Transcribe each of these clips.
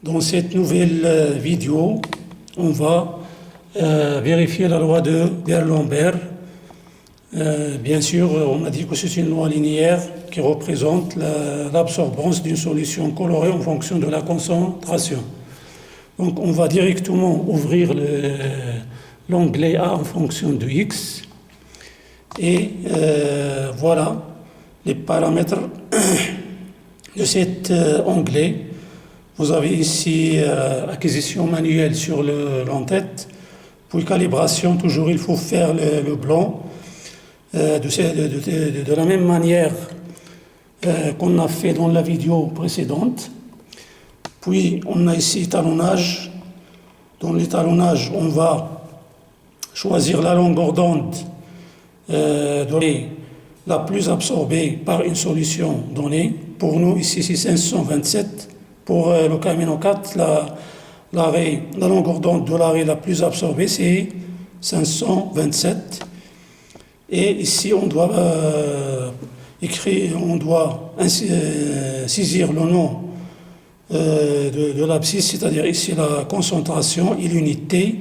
Dans cette nouvelle vidéo, on va vérifier la loi de D'Alembert. Bien sûr, on a dit que c'est une loi linéaire qui représente l'absorbance d'une solution colorée en fonction de la concentration. Donc on va directement ouvrir l'onglet A en fonction de X. Et voilà les paramètres de cet onglet. Vous avez ici acquisition manuelle sur l'entête, puis calibration, toujours il faut faire le blanc de la même manière qu'on a fait dans la vidéo précédente. Puis on a ici étalonnage. Dans l'étalonnage, on va choisir la longueur d'onde donnée la plus absorbée par une solution donnée. Pour nous, ici, c'est 527. Pour le Camino 4, la longueur d'onde de l'arrêt la plus absorbée, c'est 527. Et ici, on doit saisir le nom de l'abscisse, c'est-à-dire ici la concentration et l'unité,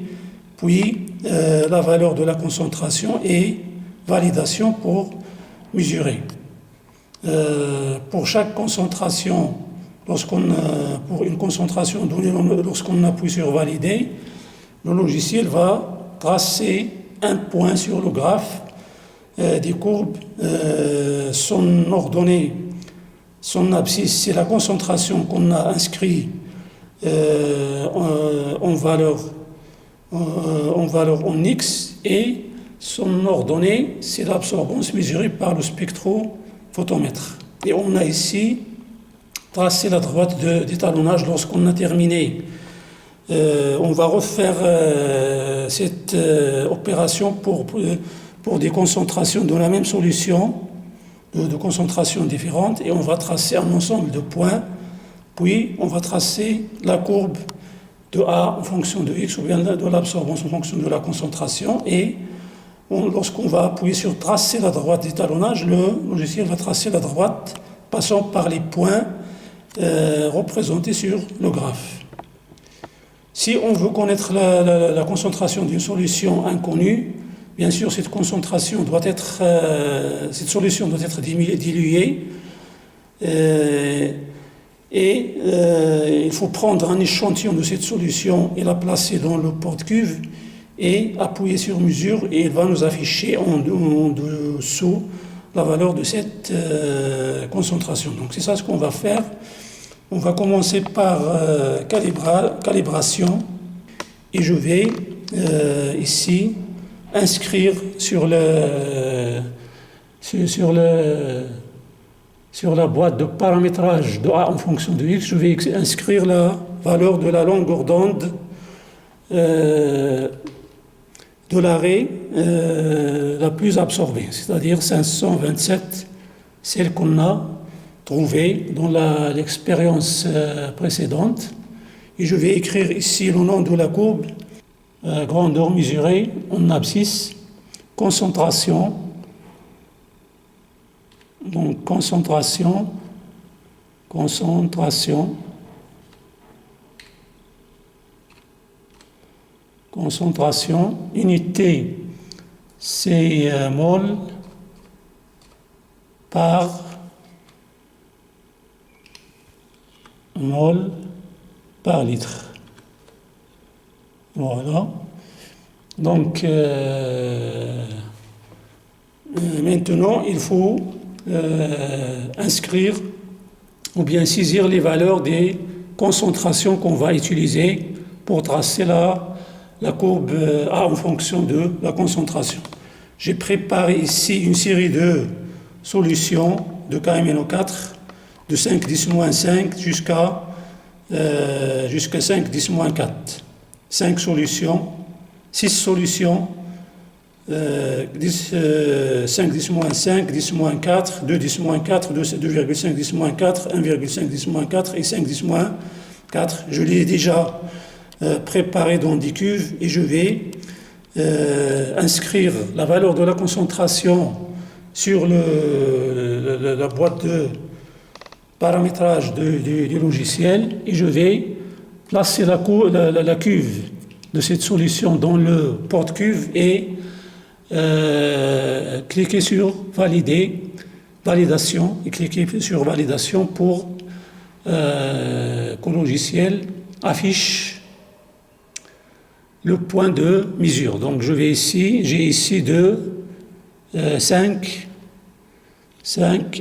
puis la valeur de la concentration et validation pour mesurer. Pour chaque concentration, pour une concentration donnée, lorsqu'on appuie sur valider, le logiciel va tracer un point sur le graphe des courbes. Son ordonnée, son abscisse, c'est la concentration qu'on a inscrite en valeur en X, et son ordonnée, c'est l'absorbance mesurée par le spectrophotomètre. Et on a ici tracé la droite d'étalonnage lorsqu'on a terminé. On va refaire cette opération pour des concentrations de la même solution, de concentrations différentes, et on va tracer un ensemble de points, puis on va tracer la courbe de A en fonction de X, ou bien de l'absorbance en fonction de la concentration, et lorsqu'on va appuyer sur tracer la droite d'étalonnage, le logiciel va tracer la droite passant par les points représentés sur le graphe. Si on veut connaître la concentration d'une solution inconnue, bien sûr cette solution doit être diluée, et il faut prendre un échantillon de cette solution et la placer dans le porte-cuve et appuyer sur mesure, et il va nous afficher en dessous la valeur de cette concentration. Donc c'est ça ce qu'on va faire. On va commencer par calibration, et je vais ici inscrire sur la boîte de paramétrage de A en fonction de X, je vais inscrire la valeur de la longueur d'onde de l'arrêt la plus absorbée, c'est-à-dire 527, celle qu'on a trouvée dans l'expérience précédente. Et je vais écrire ici le nom de la courbe, grandeur mesurée en abscisse, concentration, donc concentration, unité, c'est mol par litre. Voilà. Donc maintenant il faut inscrire ou bien saisir les valeurs des concentrations qu'on va utiliser pour tracer la courbe A en fonction de la concentration. J'ai préparé ici une série de solutions de Camino 4 de 5-10-5 jusqu'à 5-10-4. 5 solutions, 6 solutions, 5-10-5, 10-4, 2-10-4, 2,5-10-4, 1,5-10-4 et 5-10-4. Je l'ai déjà préparé dans des cuves, et je vais inscrire la valeur de la concentration sur la boîte de paramétrage du logiciel, et je vais placer la cuve de cette solution dans le porte-cuve et cliquer sur validation et cliquer sur validation pour que le logiciel affiche le point de mesure. Donc je vais ici, j'ai ici 5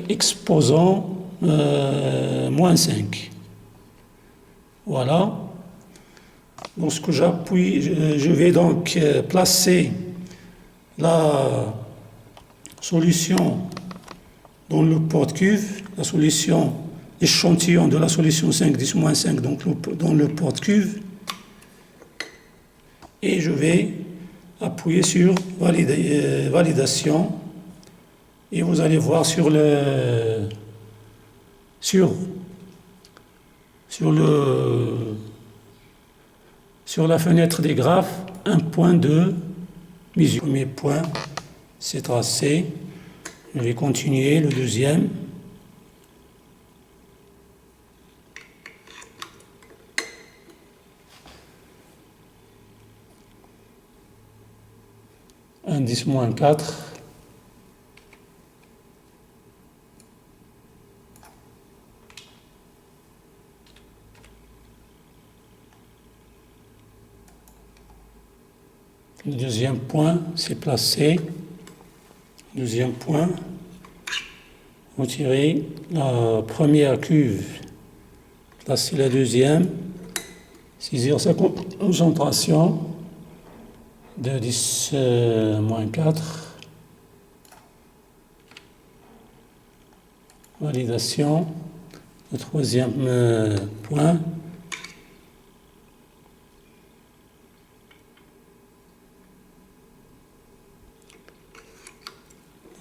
exposants moins 5. Voilà. Lorsque j'appuie, je vais donc placer la solution dans le porte-cuve, la solution échantillon de la solution 5, 10-5 donc dans le porte-cuve, et je vais appuyer sur validation, et vous allez voir sur la fenêtre des graphes un point de mesure. Le premier point, c'est tracé. Je vais continuer le deuxième. Un 10-4. Le deuxième point, c'est placé. Deuxième point, retirez la première cuve, placez la deuxième, saisir sa concentration de 10-4, validation. Le troisième point,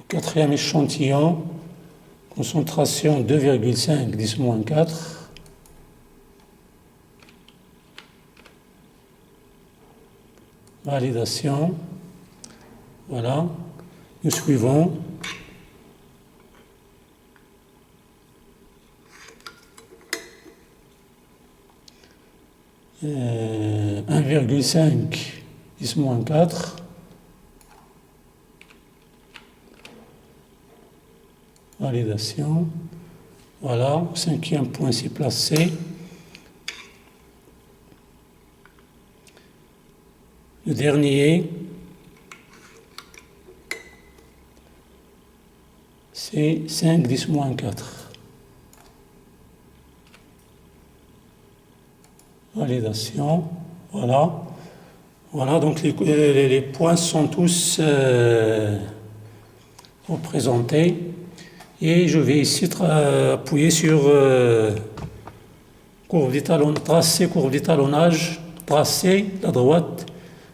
quatrième échantillon, concentration 2,5, 10-4. Validation. Voilà. Nous suivons. Euh, 1,5, 10-4. Validation. Voilà, cinquième point s'est placé. Le dernier, c'est 5, 10-4. Validation. Voilà. Voilà, donc les points sont tous représentés. Et je vais ici appuyer sur tracer courbe d'étalonnage, tracer la droite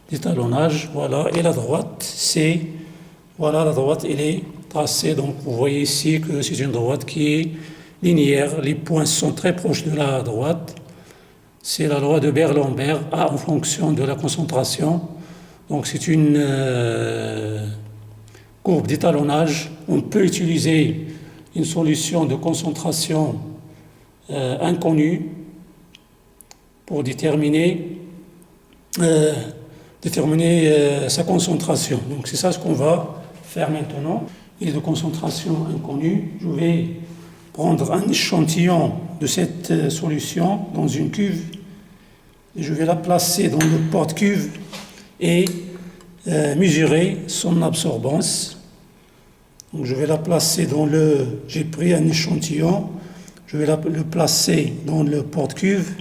d'étalonnage, voilà, et la droite, voilà, la droite, elle est tracée, donc vous voyez ici que c'est une droite qui est linéaire, les points sont très proches de la droite, c'est la loi de Beer-Lambert, A en fonction de la concentration, donc c'est une courbe d'étalonnage. On peut utiliser une solution de concentration inconnue pour déterminer sa concentration. Donc c'est ça ce qu'on va faire maintenant. Et de concentration inconnue, je vais prendre un échantillon de cette solution dans une cuve et je vais la placer dans le porte-cuve et mesurer son absorbance. Donc je vais la placer j'ai pris un échantillon, je vais le placer dans le porte-cuve,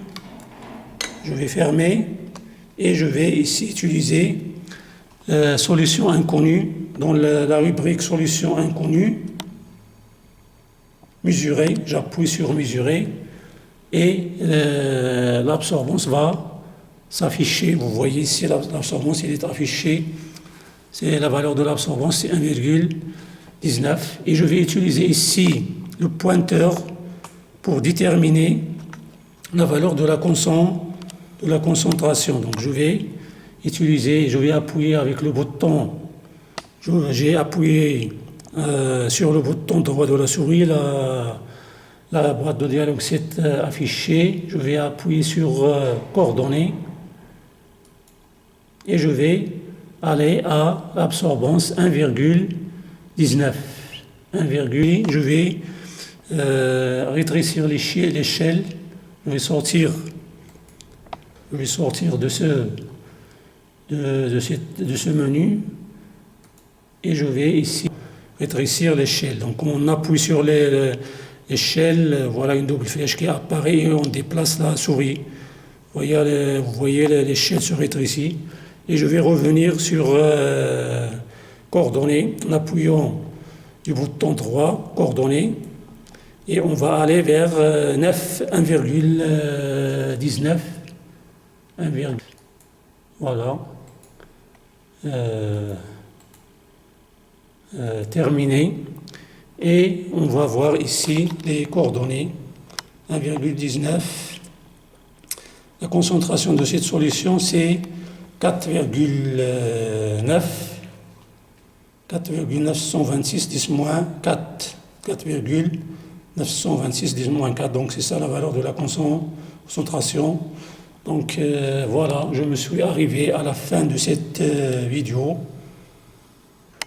je vais fermer et je vais ici utiliser solution inconnue, dans la rubrique solution inconnue, mesurer, j'appuie sur mesurer et l'absorbance va s'afficher. Vous voyez ici l'absorbance, elle est affichée, c'est la valeur de l'absorbance, c'est 1,19 et je vais utiliser ici le pointeur pour déterminer la valeur de la concentration. Donc je vais appuyer avec le bouton, j'ai appuyé sur le bouton droit de la souris, La boîte de dialogue s'est affichée. Je vais appuyer sur coordonnées et je vais aller à absorbance 1,19. Je vais rétrécir l'échelle. Je vais sortir de ce menu et je vais ici rétrécir l'échelle. Donc on appuie sur l'échelle, voilà une double flèche qui apparaît et on déplace la souris. Vous voyez l'échelle se rétrécit et je vais revenir sur coordonnées en appuyant du bouton droit, coordonnées, et on va aller vers 1,19. Voilà. Terminé. Et on va voir ici les coordonnées 1,19. La concentration de cette solution c'est 4,926 10 moins 4. 4,926 10 moins 4. Donc c'est ça la valeur de la concentration. Donc voilà, je me suis arrivé à la fin de cette vidéo.